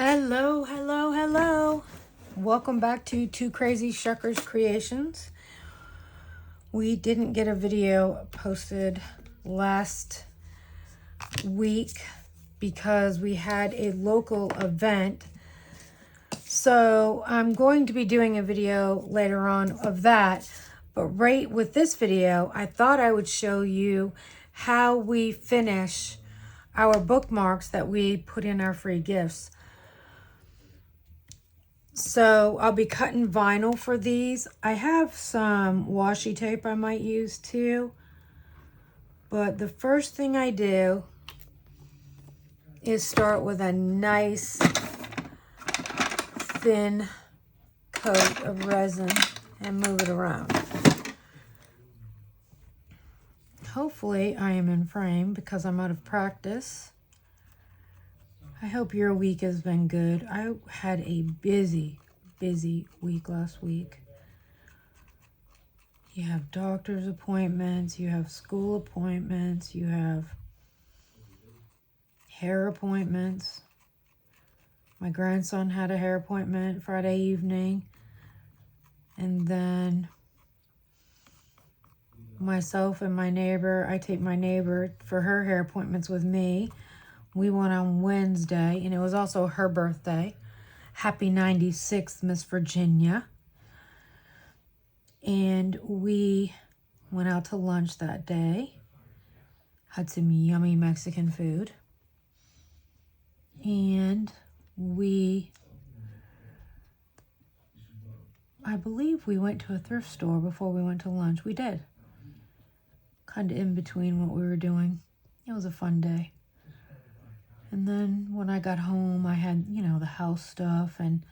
Hello, hello, hello. Welcome back to TwoCrazyShuckers Creations. We didn't get a video posted last week because we had a local event. So I'm going to be doing a video later on of that. But right with this video, I thought I would show you how we finish our bookmarks that we put in our free gifts. So I'll be cutting vinyl for these. I have some washi tape I might use too. But the first thing I do is start with a nice thin coat of resin and move it around. Hopefully I am in frame because I'm out of practice. I hope your week has been good. I had a busy week last week. You have doctor's appointments, you have school appointments, you have hair appointments. My grandson had a hair appointment Friday evening. And then myself and my neighbor, I take my neighbor for her hair appointments with me. We went on Wednesday, and it was also her birthday. Happy 96th, Miss Virginia. And we went out to lunch that day. Had some yummy Mexican food. And I believe we went to a thrift store before we went to lunch. We did. Kind of in between what we were doing. It was a fun day. And then when I got home, I had, the house stuff and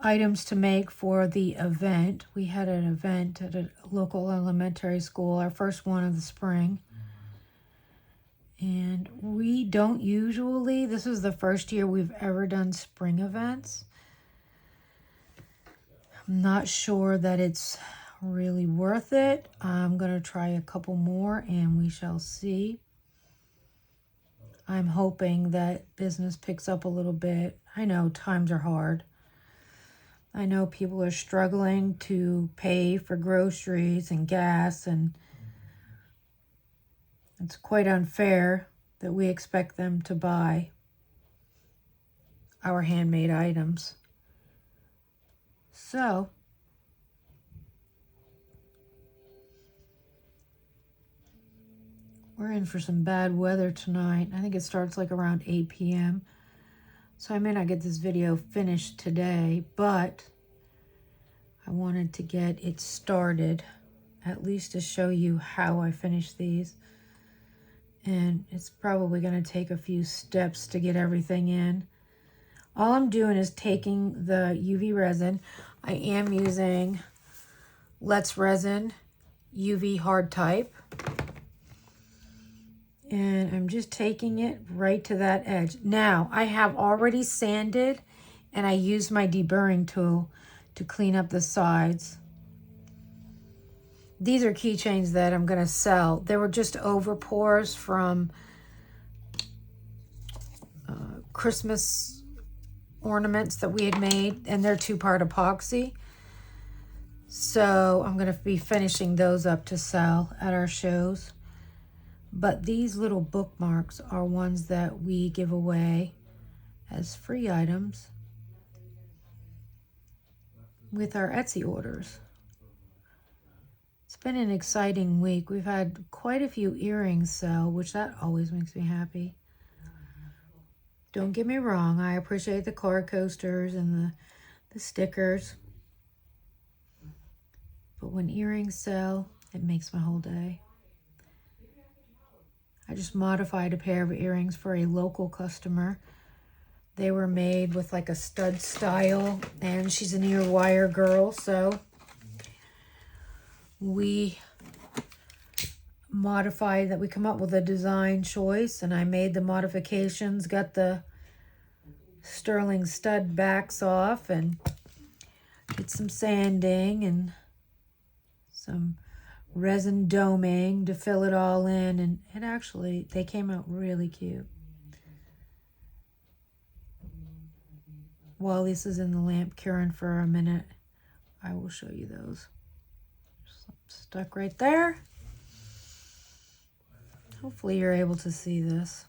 items to make for the event. We had an event at a local elementary school, our first one of the spring. And we don't usually, this is the first year we've ever done spring events. I'm not sure that it's really worth it. I'm going to try a couple more and we shall see. I'm hoping that business picks up a little bit. I know times are hard. I know people are struggling to pay for groceries and gas, and it's quite unfair that we expect them to buy our handmade items. So, we're in for some bad weather tonight. I think it starts like around 8 p.m. So I may not get this video finished today, but I wanted to get it started, at least to show you how I finish these. And it's probably going to take a few steps to get everything in. All I'm doing is taking the UV resin. I am using Let's Resin UV hard type. And I'm just taking it right to that edge. Now, I have already sanded and I used my deburring tool to clean up the sides. These are keychains that I'm going to sell. They were just over pours from Christmas ornaments that we had made, and they're 2-part epoxy. So I'm going to be finishing those up to sell at our shows. But these little bookmarks are ones that we give away as free items with our Etsy orders. It's been an exciting week. We've had quite a few earrings sell, which that always makes me happy. Don't get me wrong, I appreciate the card coasters and the stickers. But when earrings sell, it makes my whole day. I just modified a pair of earrings for a local customer. They were made with like a stud style, and she's an ear wire girl, so we modified that. We come up with a design choice, and I made the modifications, got the sterling stud backs off, and did some sanding and some resin doming to fill it all in, and they came out really cute. while this is in the lamp curing for a minute, I will show you those. Stuck right there. Hopefully you're able to see this.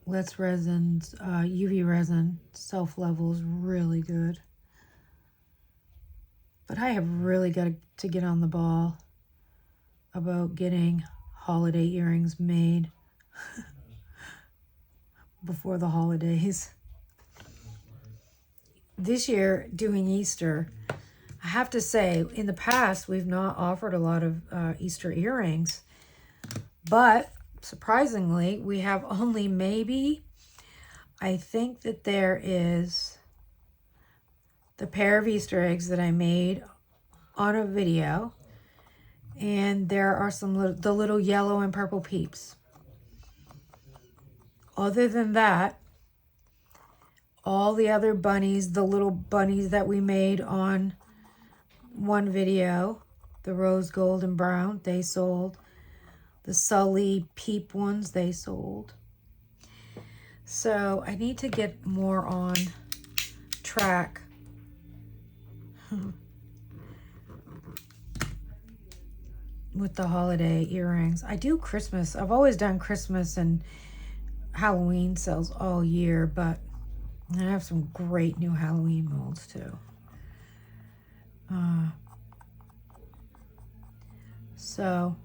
Let's Resins, UV resin, self-level is really good. But I have really got to get on the ball about getting holiday earrings made before the holidays. This year, doing Easter, I have to say, in the past, we've not offered a lot of Easter earrings. But surprisingly, we have only maybe, I think that there is the pair of Easter eggs that I made on a video. And there are the little yellow and purple peeps. Other than that, all the other bunnies, the little bunnies that we made on one video, the rose gold and brown, they sold. The Sully peep ones, they sold. So I need to get more on track. With the holiday earrings. I do Christmas. I've always done Christmas and Halloween sales all year, but I have some great new Halloween molds too. So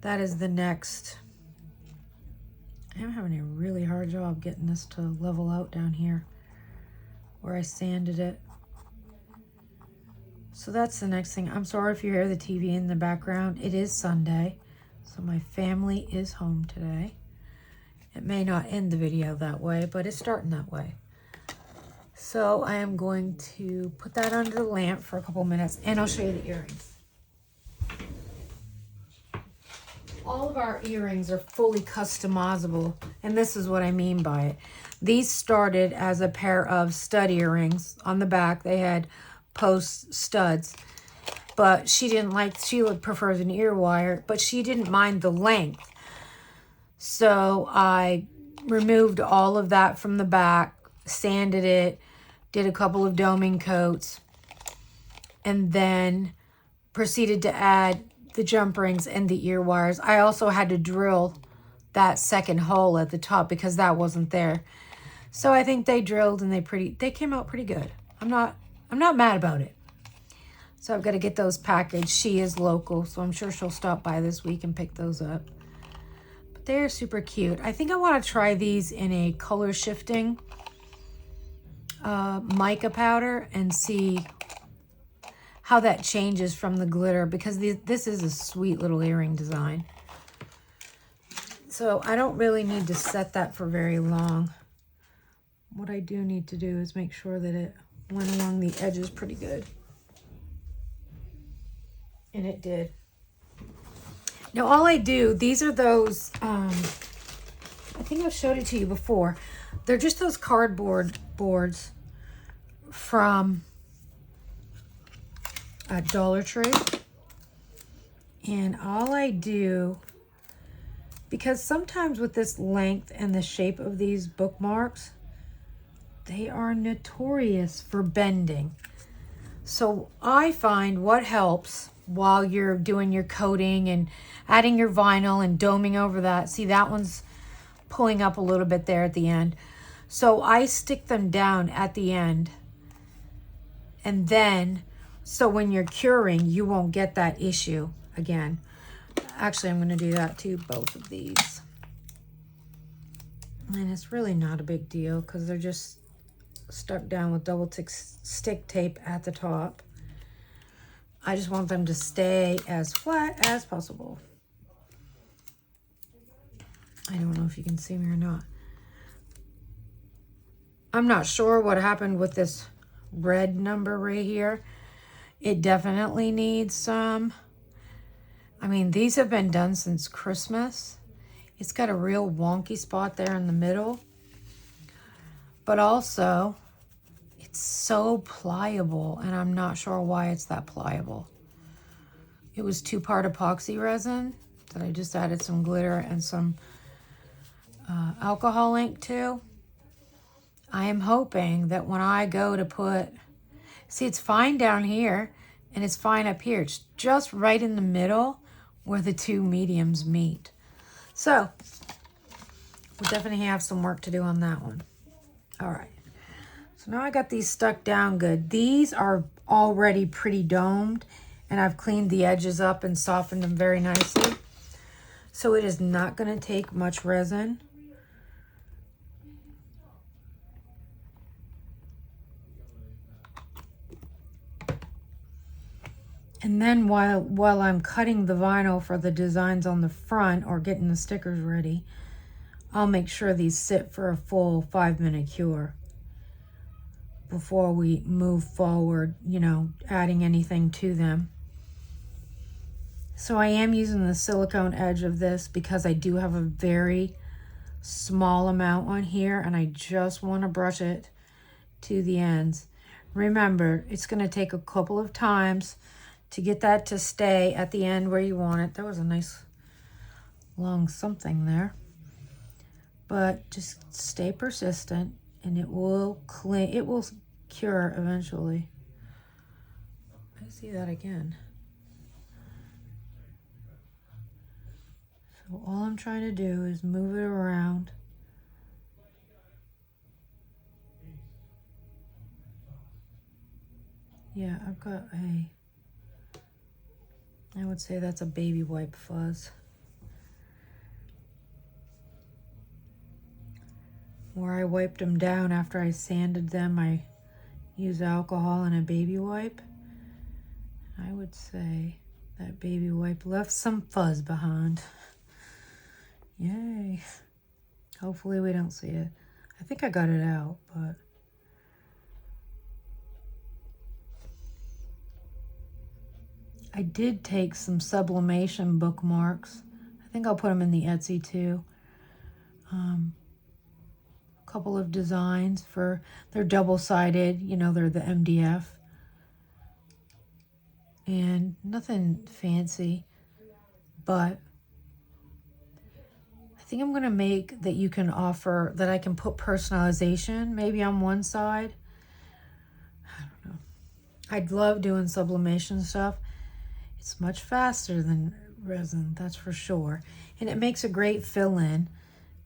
that is the next. I'm having a really hard job getting this to level out down here where I sanded it. So that's the next thing. I'm sorry if you hear the TV in the background. It is Sunday, so my family is home today. It may not end the video that way, but it's starting that way. So I am going to put that under the lamp for a couple minutes, and I'll show you the earrings. All of our earrings are fully customizable, and this is what I mean by it. These started as a pair of stud earrings. On the back, they had post studs, but she prefers an ear wire, but she didn't mind the length. So I removed all of that from the back, sanded it, did a couple of doming coats, and then proceeded to add the jump rings and the ear wires. I also had to drill that second hole at the top because that wasn't there. So I think they drilled and they came out pretty good. I'm not mad about it. So I've got to get those packaged. She is local, so I'm sure she'll stop by this week and pick those up. But they're super cute. I think I want to try these in a color shifting mica powder and see how that changes from the glitter, because this is a sweet little earring design. So I don't really need to set that for very long. What I do need to do is make sure that it went along the edges pretty good. And it did. Now all I do, these are those, I think I've showed it to you before. They're just those cardboard boards from Dollar Tree. And all I do, because sometimes with this length and the shape of these bookmarks, they are notorious for bending. So I find what helps while you're doing your coating and adding your vinyl and doming over that. See, that one's pulling up a little bit there at the end. So I stick them down at the end. And then, so when you're curing, you won't get that issue again. Actually, I'm going to do that to both of these. And it's really not a big deal because they're just stuck down with double stick tape at the top. I just want them to stay as flat as possible. I don't know if you can see me or not. I'm not sure what happened with this red number right here. It definitely needs some. I mean, these have been done since Christmas. It's got a real wonky spot there in the middle. But also, it's so pliable, and I'm not sure why it's that pliable. It was 2-part epoxy resin that I just added some glitter and some alcohol ink too. I am hoping that when I go to put, see, it's fine down here and it's fine up here. It's just right in the middle where the two mediums meet. So we definitely have some work to do on that one. All right. So now I got these stuck down good. These are already pretty domed, and I've cleaned the edges up and softened them very nicely. So it is not going to take much resin. And then while I'm cutting the vinyl for the designs on the front or getting the stickers ready, I'll make sure these sit for a full 5-minute cure before we move forward, you know, adding anything to them. So I am using the silicone edge of this because I do have a very small amount on here, and I just want to brush it to the ends. Remember, it's going to take a couple of times to get that to stay at the end where you want it. That was a nice long something there. But just stay persistent and it will clean, it will cure eventually. I see that again. So all I'm trying to do is move it around. Yeah, I've got I would say that's a baby wipe fuzz. Where I wiped them down after I sanded them, I used alcohol and a baby wipe. I would say that baby wipe left some fuzz behind. Yay. Hopefully we don't see it. I think I got it out, but I did take some sublimation bookmarks. I think I'll put them in the Etsy too. A couple of designs for, they're double-sided, you know, they're the MDF. And nothing fancy, but I think I'm gonna make that you can offer, that I can put personalization maybe on one side. I don't know. I'd love doing sublimation stuff. It's much faster than resin, that's for sure. And it makes a great fill-in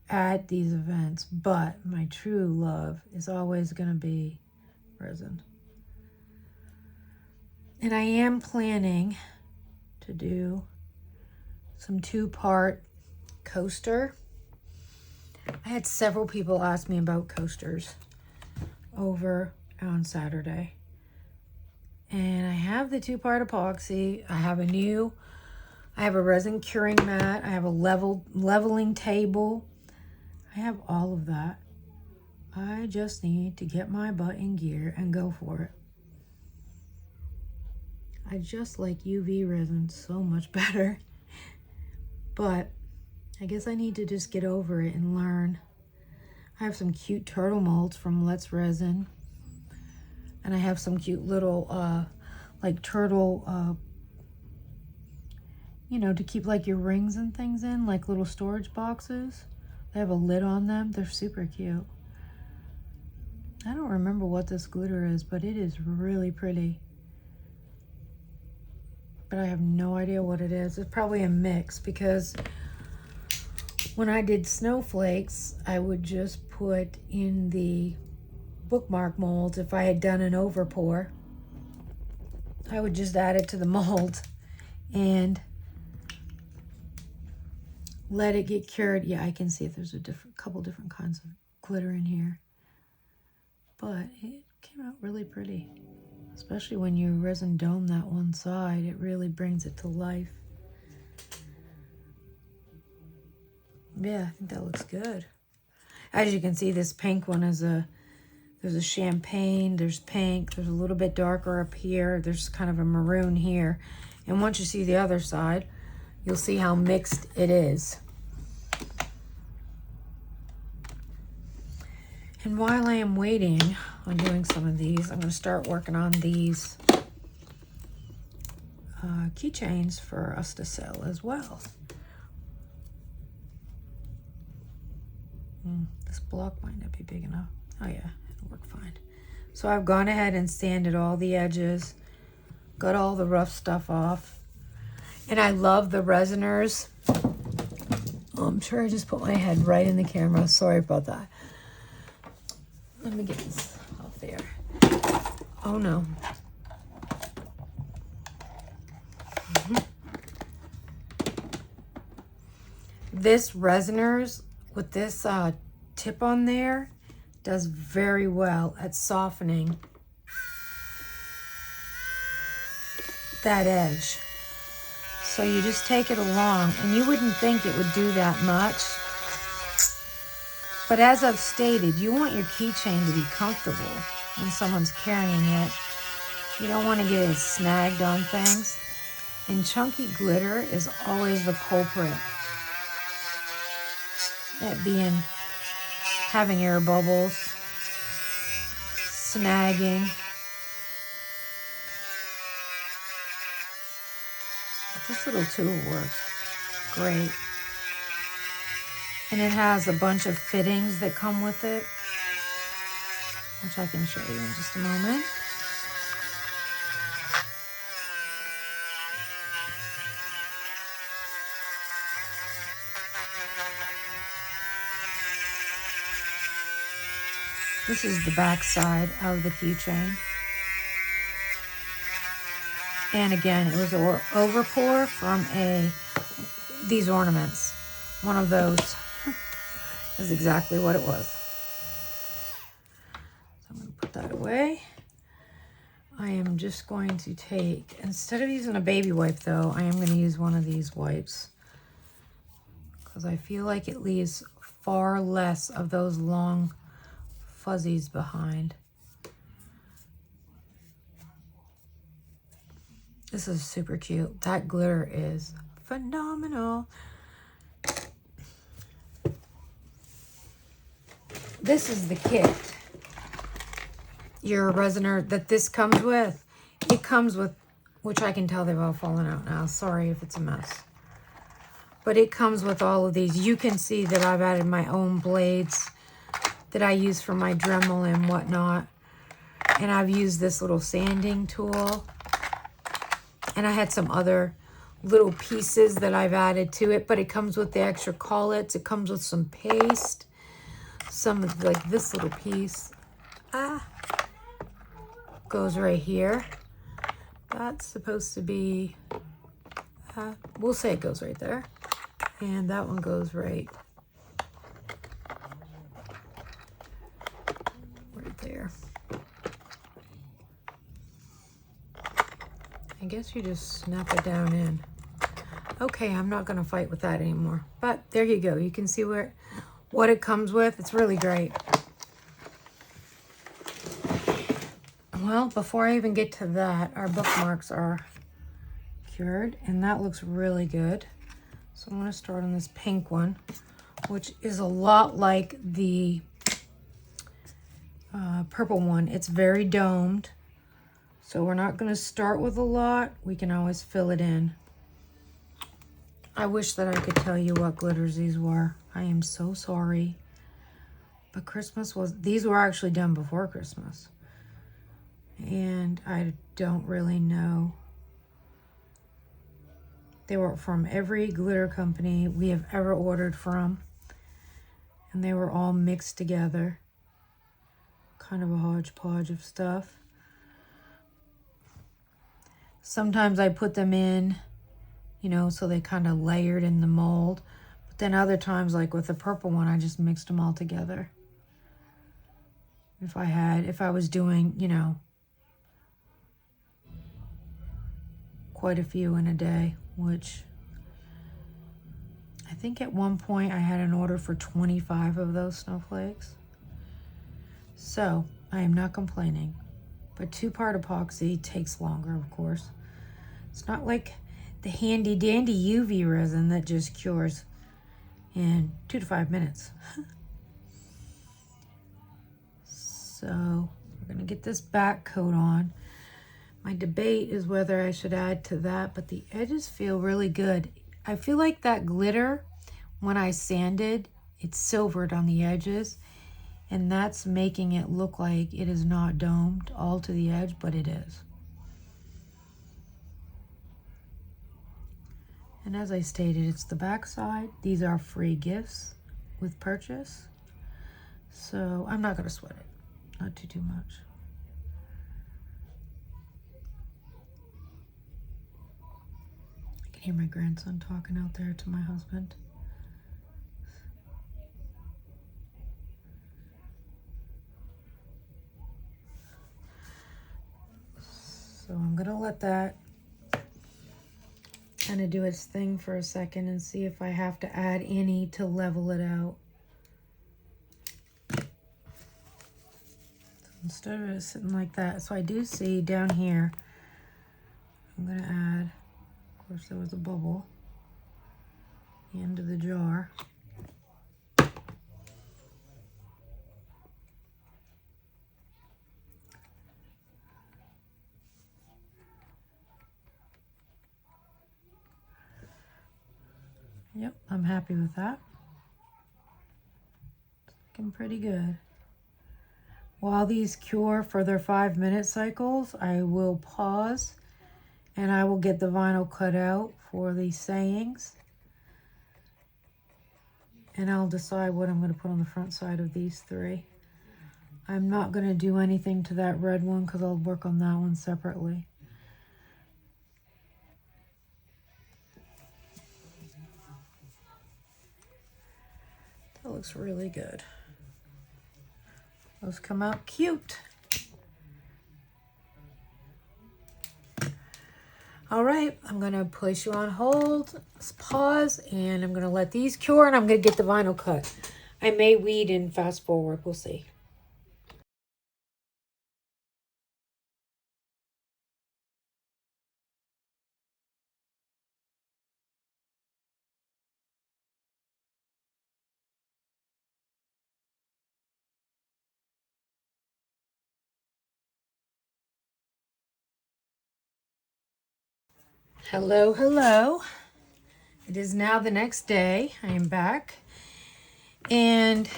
at these events, but my true love is always going to be resin. And I am planning to do some 2-part coaster. I had several people ask me about coasters over on Saturday. And I have the 2-part epoxy. I have a resin curing mat. I have a leveling table. I have all of that. I just need to get my butt in gear and go for it. I just like UV resin so much better. But I guess I need to just get over it and learn. I have some cute turtle molds from Let's Resin. And I have some cute little, like turtle, you know, to keep like your rings and things in, like little storage boxes. They have a lid on them. They're super cute. I don't remember what this glitter is, but it is really pretty. But I have no idea what it is. It's probably a mix, because when I did snowflakes, I would just put in the bookmark molds. If I had done an overpour, I would just add it to the mold and let it get cured. Yeah, I can see if there's a couple different kinds of glitter in here, but it came out really pretty, especially when you resin dome that one side. It really brings it to life. Yeah, I think that looks good. As you can see, this pink one is there's a champagne, there's pink, there's a little bit darker up here, there's kind of a maroon here. And once you see the other side, you'll see how mixed it is. And while I am waiting on doing some of these, I'm going to start working on these keychains for us to sell as well. This block might not be big enough. Oh yeah, it'll work fine. So I've gone ahead and sanded all the edges, got all the rough stuff off. And I love the resiners. Oh, I'm sure I just put my head right in the camera. Sorry about that. Let me get this off there. Oh no. This resiners with this tip on there does very well at softening that edge. So you just take it along, and you wouldn't think it would do that much. But as I've stated, you want your keychain to be comfortable when someone's carrying it. You don't want to get it snagged on things. And chunky glitter is always the culprit. That being having air bubbles, snagging. But this little tool works great. And it has a bunch of fittings that come with it, which I can show you in just a moment. This is the back side of the keychain. And again, it was an overpour from these ornaments. One of those is exactly what it was. So I'm going to put that away. I am just going to take, instead of using a baby wipe though, I am going to use one of these wipes, because I feel like it leaves far less of those long fuzzies behind. This is super cute. That glitter is phenomenal. This is the kit, your resiner that this comes with. It comes with, which I can tell they've all fallen out now. Sorry if it's a mess. But it comes with all of these. You can see that I've added my own blades that I use for my Dremel and whatnot. And I've used this little sanding tool. And I had some other little pieces that I've added to it, but it comes with the extra collets. It comes with some paste, some of like this little piece goes right here. That's supposed to be, we'll say it goes right there. And that one goes right there. I guess you just snap it down in. Okay, I'm not going to fight with that anymore. But there you go. You can see what it comes with. It's really great. Well, before I even get to that, our bookmarks are cured, and that looks really good. So I'm going to start on this pink one, which is a lot like the purple one. It's very domed. So we're not going to start with a lot. We can always fill it in. I wish that I could tell you what glitters these were. I am so sorry. But these were actually done before Christmas. And I don't really know. They were from every glitter company we have ever ordered from. And they were all mixed together. Kind of a hodgepodge of stuff. Sometimes I put them in, you know, so they kind of layered in the mold. But then other times, like with the purple one, I just mixed them all together. If I was doing, you know, quite a few in a day, which I think at one point I had an order for 25 of those snowflakes. So I am not complaining. But 2-part epoxy takes longer, of course. It's not like the handy dandy UV resin that just cures in 2 to 5 minutes. So we're gonna get this back coat on. My debate is whether I should add to that, but the edges feel really good. I feel like that glitter, when I sanded, it silvered on the edges, And that's making it look like it is not domed all to the edge, but it is. And as I stated, it's the back side. These are free gifts with purchase. So I'm not gonna sweat it, not too much. I can hear my grandson talking out there to my husband. So I'm gonna let that kind of do its thing for a second and see if I have to add any to level it out. Instead of it sitting like that, so I do see down here, I'm gonna add, of course there was a bubble, the end of the jar. Yep, I'm happy with that. It's looking pretty good. While these cure for their 5-minute cycles, I will pause and I will get the vinyl cut out for these sayings. And I'll decide what I'm going to put on the front side of these 3. I'm not going to do anything to that red one because I'll work on that one separately. That looks really good. Those come out cute. All right, I'm gonna place you on hold, pause, and I'm gonna let these cure and I'm gonna get the vinyl cut. I may weed and fast forward, we'll see. Hello, hello. It is now the next day. I am back. And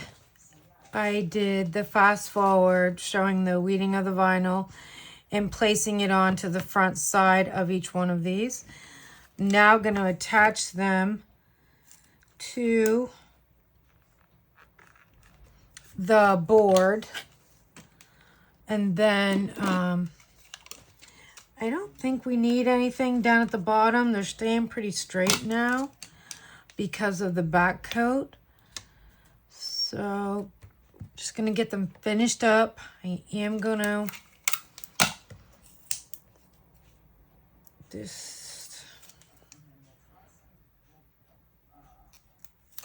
I did the fast forward showing the weeding of the vinyl and placing it onto the front side of each one of these. Now going to attach them to the board. And then I don't think we need anything down at the bottom. They're staying pretty straight now because of the back coat. So just gonna get them finished up. I am gonna just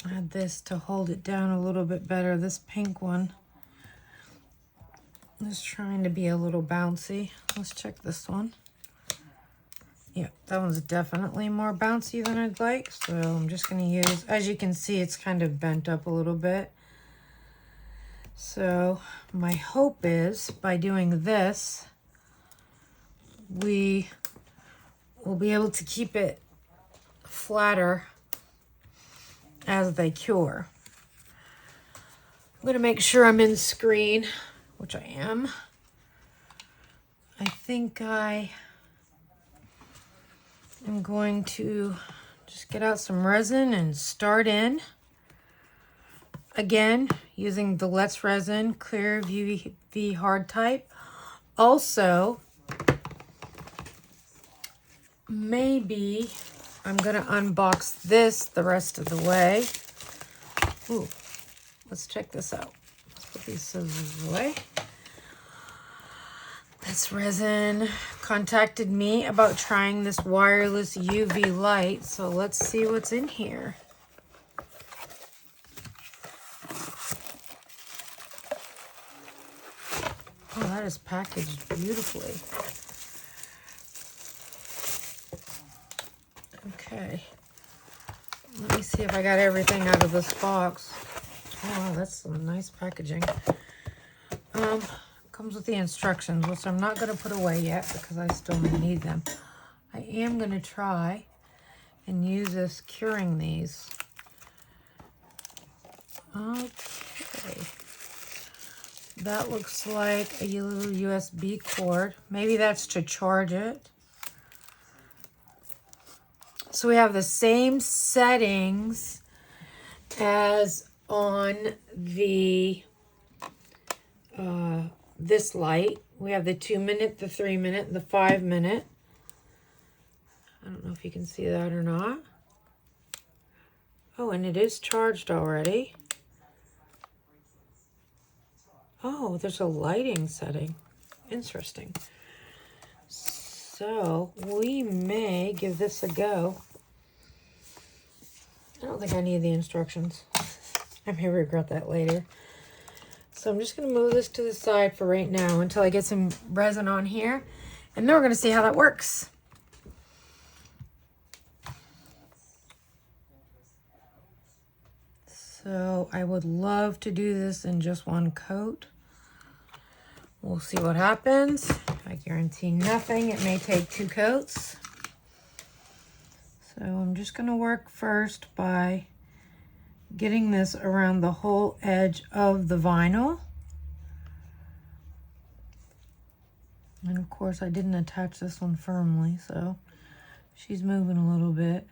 add this to hold it down a little bit better. This pink one is trying to be a little bouncy. Let's check this one. Yeah, that one's definitely more bouncy than I'd like. So I'm just going to use, as you can see, it's kind of bent up a little bit. So my hope is by doing this, we will be able to keep it flatter as they cure. I'm going to make sure I'm in screen, which I am. I think I am going to just get out some resin and start in. Again, using the Let's Resin Clear UV Hard Type. Also, maybe I'm going to unbox this the rest of the way. Ooh, let's check this out. Let's put these scissors away. This Resin contacted me about trying this wireless UV light, so let's see what's in here. Oh, that is packaged beautifully. Okay. Let me see if I got everything out of this box. Oh, wow, that's some nice packaging. Comes with the instructions, which I'm not going to put away yet because I still may need them. I am going to try and use this curing these. Okay. That looks like a little USB cord. Maybe that's to charge it. So we have the same settings as on the this light. We have the 2 minute, the 3 minute, the 5 minute. I don't know if you can see that or not. Oh, and it is charged already. Oh, there's a lighting setting. Interesting. So we may give this a go. I don't think I need the instructions. I may regret that later. So I'm just going to move this to the side for right now until I get some resin on here. And then we're going to see how that works. So I would love to do this in just one coat. We'll see what happens. I guarantee nothing. It may take 2 coats. So I'm just going to work first by getting this around the whole edge of the vinyl. And of course I didn't attach this one firmly, so she's moving a little bit.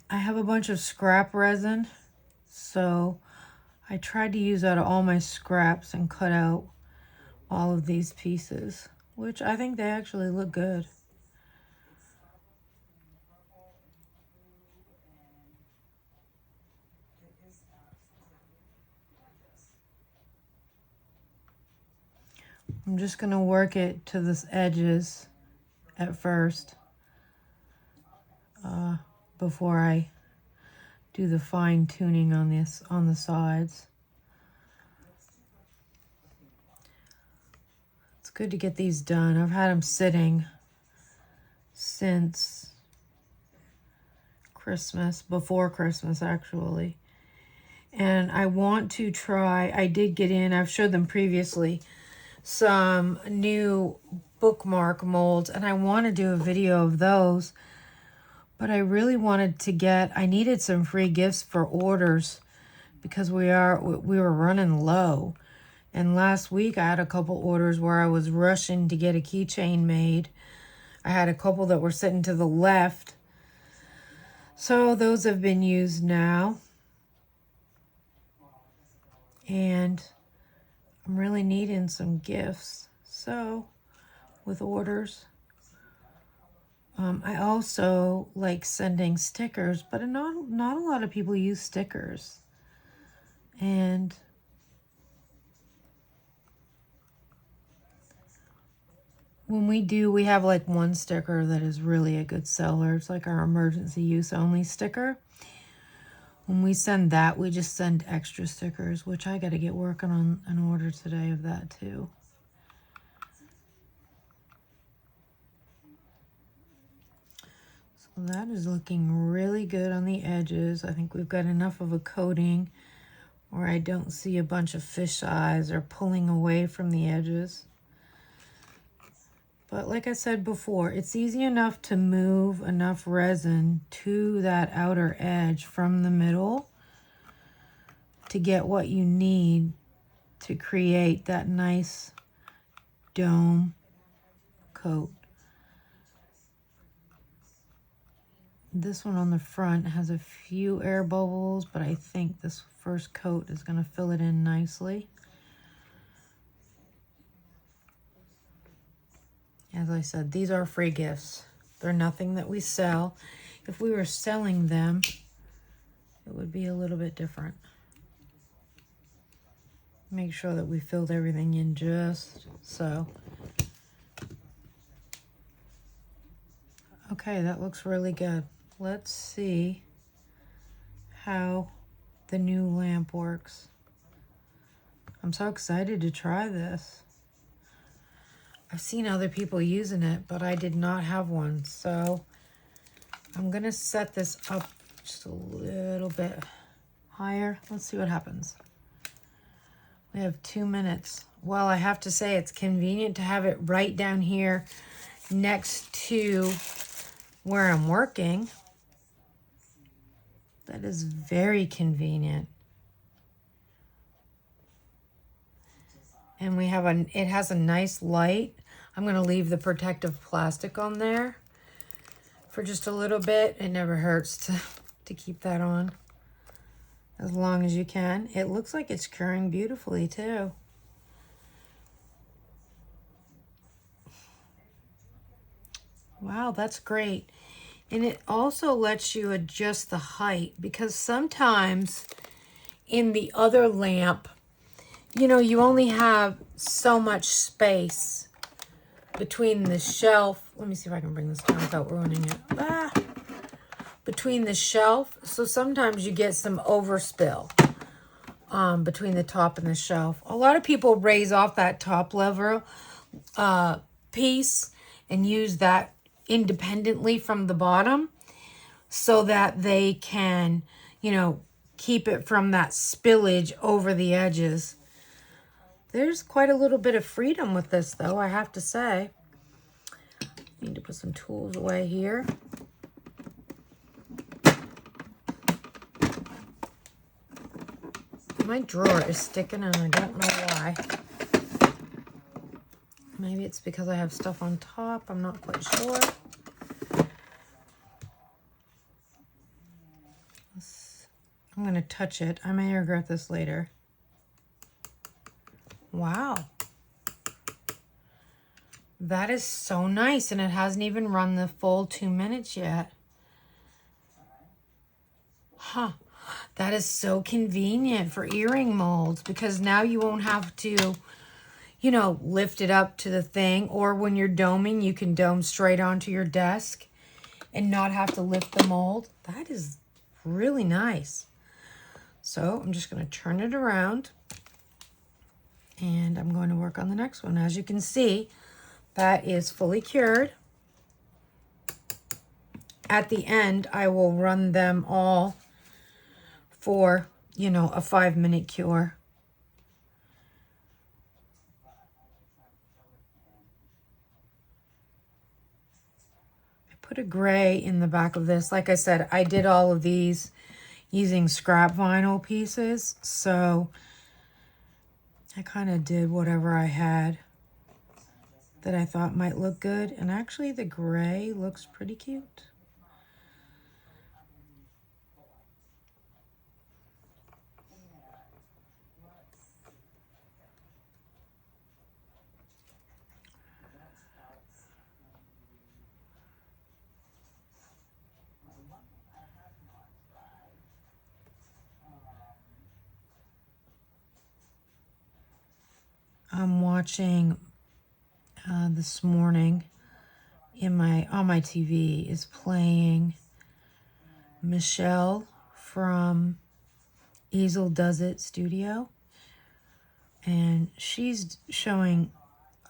I have a bunch of scrap resin, so I tried to use out of all my scraps and cut out all of these pieces, which I think they actually look good. I'm just going to work it to the edges at first before I do the fine tuning on this on the sides. It's good to get these done. I've had them sitting since Christmas, before Christmas actually. And I want to try, I did get in, I've showed them previously, some new bookmark molds, and I want to do a video of those. But I really wanted to get, I needed some free gifts for orders because we were running low. And last week I had a couple orders where I was rushing to get a keychain made. I had a couple that were sitting to the left. So those have been used now. And I'm really needing some gifts. So with orders. I also like sending stickers, but not a lot of people use stickers. And when we do, we have like one sticker that is really a good seller. It's like our emergency use only sticker. When we send that, we just send extra stickers, which I got to get working on an order today of that too. So that is looking really good on the edges. I think we've got enough of a coating where I don't see a bunch of fish eyes or pulling away from the edges. But like I said before, it's easy enough to move enough resin to that outer edge from the middle to get what you need to create that nice dome coat. This one on the front has a few air bubbles, but I think this first coat is going to fill it in nicely. As I said, these are free gifts. They're nothing that we sell. If we were selling them, it would be a little bit different. Make sure that we filled everything in just so. Okay, that looks really good. Let's see how the new lamp works. I'm so excited to try this. I've seen other people using it, but I did not have one. So I'm going to set this up just a little bit higher. Let's see what happens. We have 2 minutes. Well, I have to say it's convenient to have it right down here next to where I'm working. That is very convenient. And we have it has a nice light. I'm going to leave the protective plastic on there for just a little bit. It never hurts to keep that on as long as you can. It looks like it's curing beautifully too. Wow, that's great. And it also lets you adjust the height, because sometimes in the other lamp, you know, you only have so much space between the shelf. Let me see if I can bring this down without ruining it. Between the shelf. So sometimes you get some overspill between the top and the shelf. A lot of people raise off that top level piece and use that independently from the bottom so that they can, you know, keep it from that spillage over the edges. There's quite a little bit of freedom with this, though, I have to say. Need to put some tools away here. My drawer is sticking and I don't know why. Maybe it's because I have stuff on top. I'm not quite sure. I'm going to touch it. I may regret this later. Wow. That is so nice, and it hasn't even run the full 2 minutes yet. Huh. That is so convenient for earring molds, because now you won't have to, you know, lift it up to the thing, or when you're doming, you can dome straight onto your desk and not have to lift the mold. That is really nice. So I'm just going to turn it around and I'm going to work on the next one. As you can see, that is fully cured. At the end, I will run them all for, you know, a 5-minute cure. I put a gray in the back of this. Like I said, I did all of these using scrap vinyl pieces, so I kind of did whatever I had that I thought might look good, and actually the gray looks pretty cute. I'm watching this morning on my TV is playing Michelle from Easel Does It Studio, and she's showing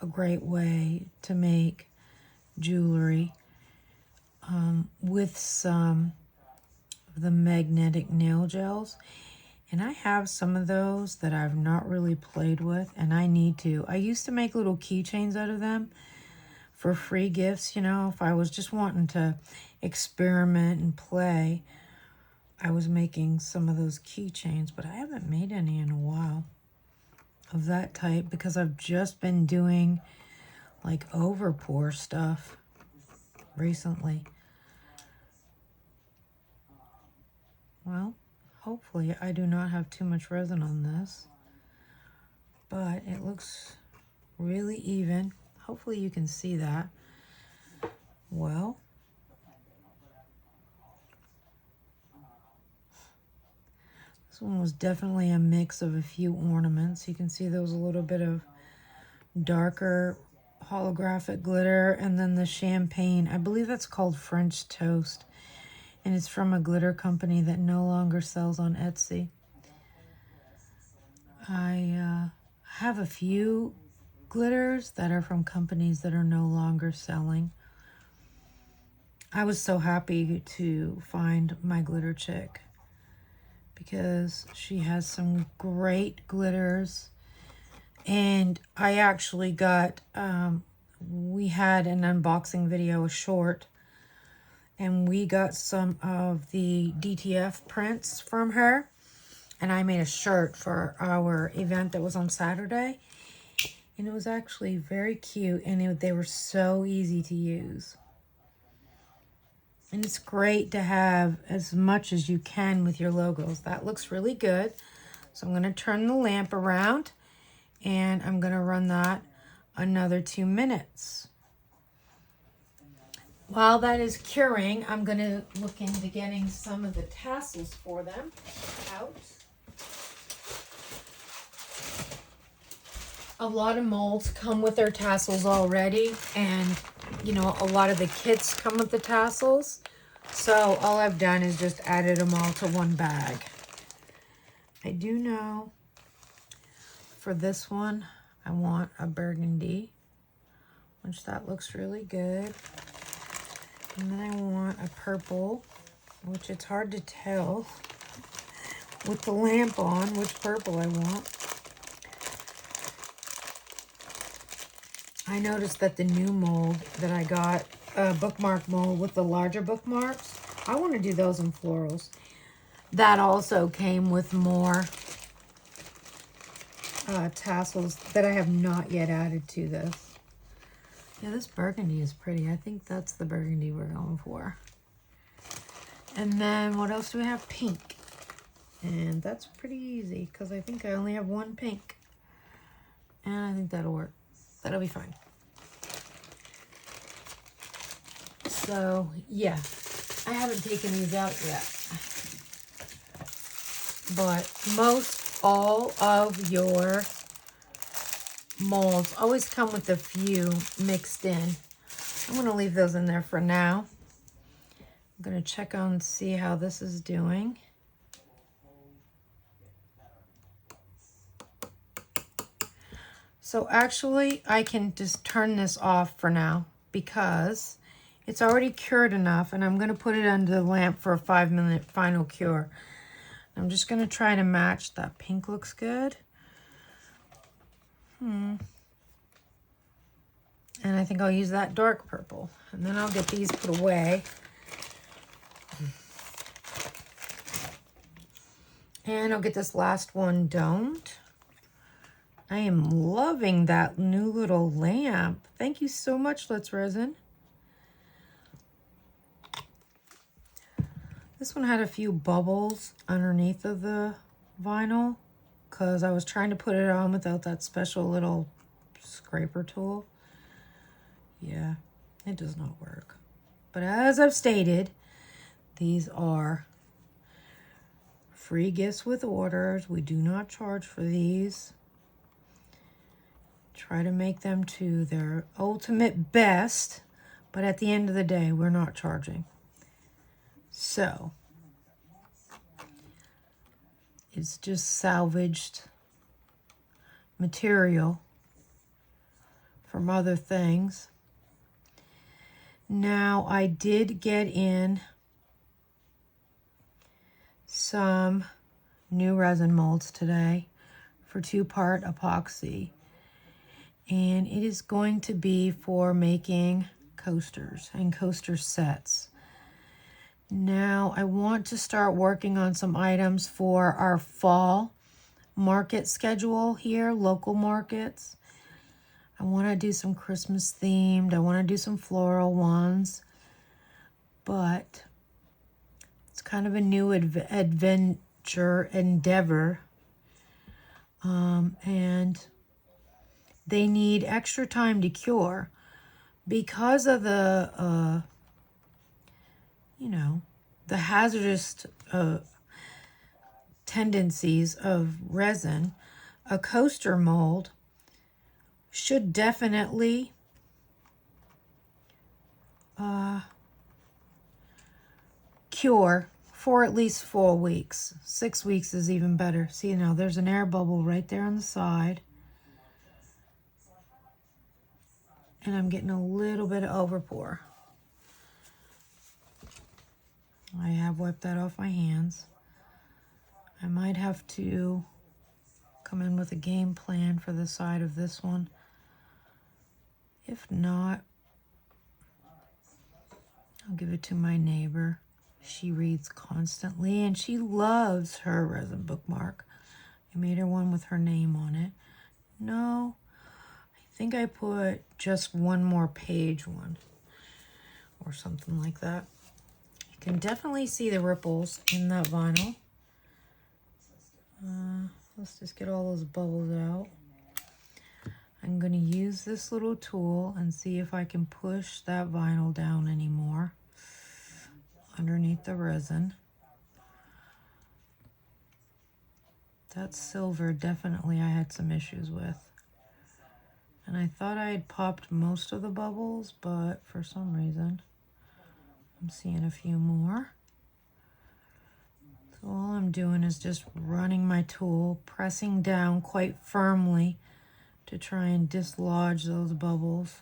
a great way to make jewelry with some of the magnetic nail gels. And I have some of those that I've not really played with, and I need to. I used to make little keychains out of them for free gifts, you know, if I was just wanting to experiment and play. I was making some of those keychains, but I haven't made any in a while of that type because I've just been doing like overpour stuff recently. Well, hopefully I do not have too much resin on this, but it looks really even. Hopefully you can see that well. This one was definitely a mix of a few ornaments. You can see there was a little bit of darker holographic glitter, and then the champagne. I believe that's called French Toast, and it's from a glitter company that no longer sells on Etsy. I have a few glitters that are from companies that are no longer selling. I was so happy to find my glitter chick because she has some great glitters. And I actually got, we had an unboxing video, a short, and we got some of the DTF prints from her. And I made a shirt for our event that was on Saturday. And it was actually very cute, and they were so easy to use. And it's great to have as much as you can with your logos. That looks really good. So I'm going to turn the lamp around, and I'm going to run that another 2 minutes. While that is curing, I'm going to look into getting some of the tassels for them out. A lot of molds come with their tassels already, and you know, a lot of the kits come with the tassels. So all I've done is just added them all to one bag. I do know for this one, I want a burgundy, which that looks really good. And then I want a purple, which it's hard to tell with the lamp on which purple I want. I noticed that the new mold that I got, a bookmark mold with the larger bookmarks, I want to do those in florals. That also came with more tassels that I have not yet added to this. Yeah, this burgundy is pretty. I think that's the burgundy we're going for. And then what else do we have? Pink. And that's pretty easy because I think I only have one pink. And I think that'll work. That'll be fine. So, yeah. I haven't taken these out yet. But most all of your molds always come with a few mixed in. I'm going to leave those in there for now. I'm going to check on and see how this is doing. So actually, I can just turn this off for now because it's already cured enough, and I'm going to put it under the lamp for a 5-minute final cure. I'm just going to try to match. That pink looks good. And I think I'll use that dark purple. And then I'll get these put away. And I'll get this last one domed. I am loving that new little lamp. Thank you so much, Let's Resin. This one had a few bubbles underneath of the vinyl because I was trying to put it on without that special little scraper tool. Yeah, it does not work. But as I've stated, these are free gifts with orders. We do not charge for these. Try to make them to their ultimate best, but at the end of the day, we're not charging. So, it's just salvaged material from other things. Now, I did get in some new resin molds today for 2-part epoxy. And it is going to be for making coasters and coaster sets. Now, I want to start working on some items for our fall market schedule here, local markets. I want to do some Christmas themed. I want to do some floral ones. But it's kind of a new adventure endeavor. And they need extra time to cure because of the, you know, the hazardous tendencies of resin. A coaster mold should definitely cure for at least 4 weeks. 6 weeks is even better. See, now there's an air bubble right there on the side. And I'm getting a little bit of overpour. I have wiped that off my hands. I might have to come in with a game plan for the side of this one. If not, I'll give it to my neighbor. She reads constantly and she loves her resin bookmark. I made her one with her name on it. No, think I put just one more page one or something like that. You can definitely see the ripples in that vinyl. Let's just get all those bubbles out. I'm going to use this little tool and see if I can push that vinyl down anymore underneath the resin. That silver definitely I had some issues with. And I thought I had popped most of the bubbles, but for some reason I'm seeing a few more. So all I'm doing is just running my tool, pressing down quite firmly to try and dislodge those bubbles.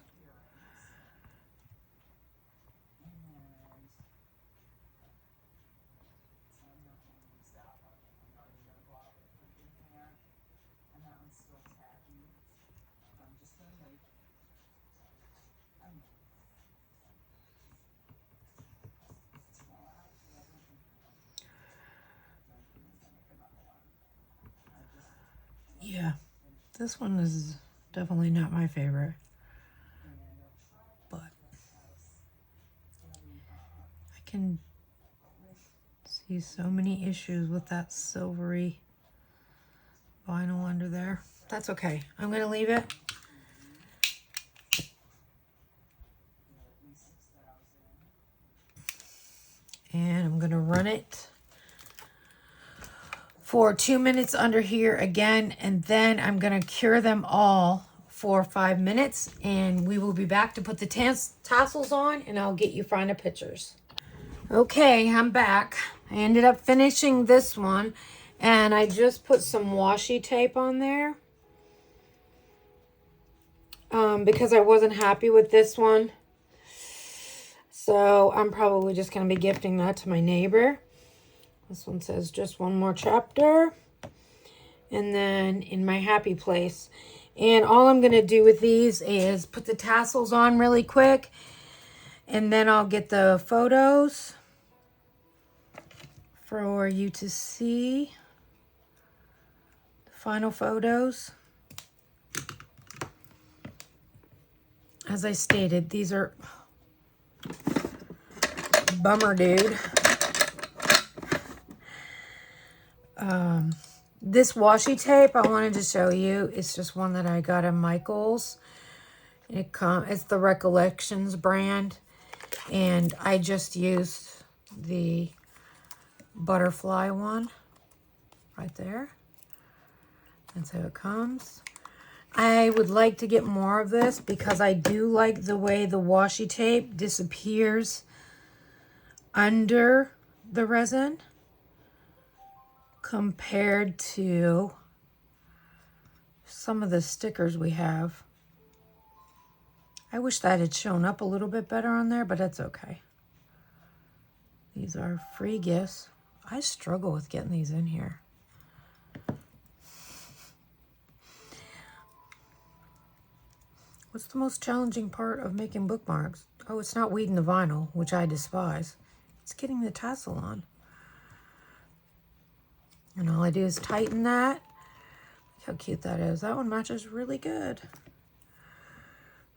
Yeah, this one is definitely not my favorite, but I can see so many issues with that silvery vinyl under there. That's okay. I'm going to leave it. And I'm going to run it for 2 minutes under here again, and then I'm going to cure them all for 5 minutes, and we will be back to put the tassels on, and I'll get you final pictures. Okay, I'm back. I ended up finishing this one, and I just put some washi tape on there because I wasn't happy with this one. So I'm probably just going to be gifting that to my neighbor. This one says just one more chapter. And then in my happy place. And all I'm going to do with these is put the tassels on really quick. And then I'll get the photos for you to see. The final photos. As I stated, these are bummer, dude. This washi tape I wanted to show you. It's just one that I got at Michael's. It's the Recollections brand, and I just used the butterfly one right there. That's how it comes. I would like to get more of this because I do like the way the washi tape disappears under the resin compared to some of the stickers we have. I wish that had shown up a little bit better on there, but that's okay. These are free gifts. I struggle with getting these in here. What's the most challenging part of making bookmarks? Oh, it's not weeding the vinyl, which I despise. It's getting the tassel on. And all I do is tighten that. Look how cute that is. That one matches really good.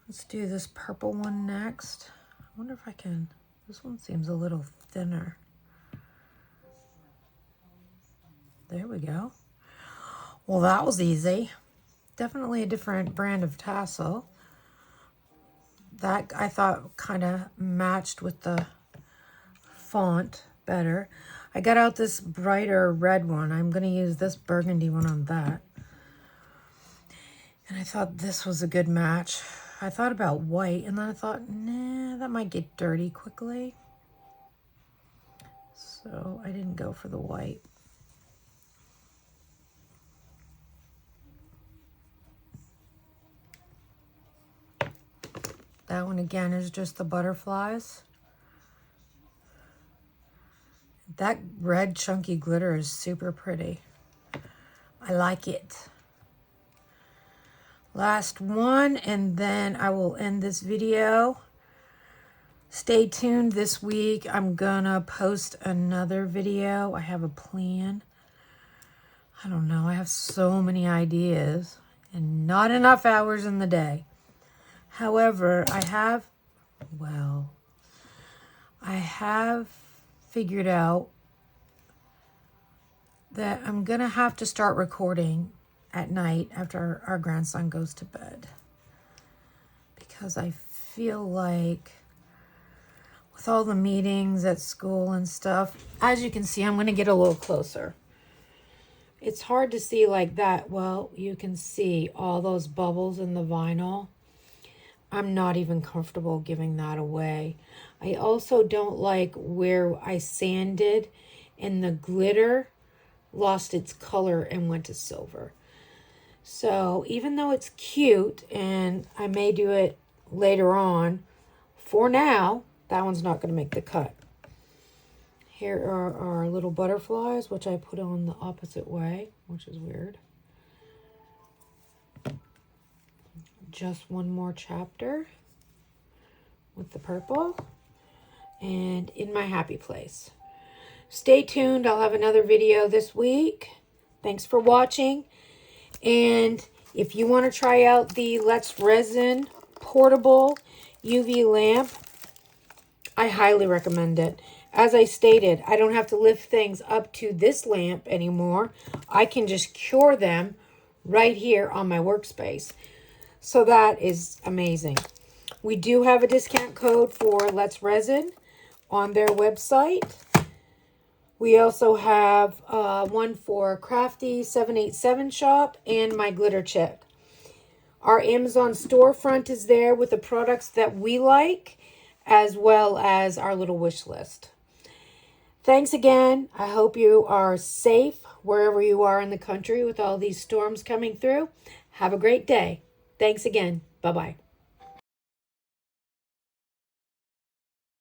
Let's do this purple one next. I wonder if I can. This one seems a little thinner. There we go. Well, that was easy. Definitely a different brand of tassel. That I thought kind of matched with the font better. I got out this brighter red one. I'm going to use this burgundy one on that. And I thought this was a good match. I thought about white, and then I thought, nah, that might get dirty quickly. So I didn't go for the white. That one again is just the butterflies. That red chunky glitter is super pretty. I like it. Last one, and then I will end this video. Stay tuned this week. I'm gonna post another video. I have a plan. I don't know. I have so many ideas, and not enough hours in the day. However, I have figured out that I'm going to have to start recording at night after our grandson goes to bed. Because I feel like with all the meetings at school and stuff, as you can see, I'm going to get a little closer. It's hard to see like that. Well, you can see all those bubbles in the vinyl. I'm not even comfortable giving that away. I also don't like where I sanded and the glitter lost its color and went to silver. So even though it's cute and I may do it later on, for now, that one's not going to make the cut. Here are our little butterflies, which I put on the opposite way, which is weird. Just one more chapter with the purple and in my happy place. Stay tuned. I'll have another video this week. Thanks for watching. And if you want to try out the Let's Resin portable UV lamp, I highly recommend it. As I stated, I don't have to lift things up to this lamp anymore. I can just cure them right here on my workspace. So that is amazing. We do have a discount code for Let's Resin on their website. We also have one for Crafty 787 Shop and My Glitter Chick. Our Amazon storefront is there with the products that we like, as well as our little wish list. Thanks again. I hope you are safe wherever you are in the country with all these storms coming through. Have a great day. Thanks again. Bye-bye.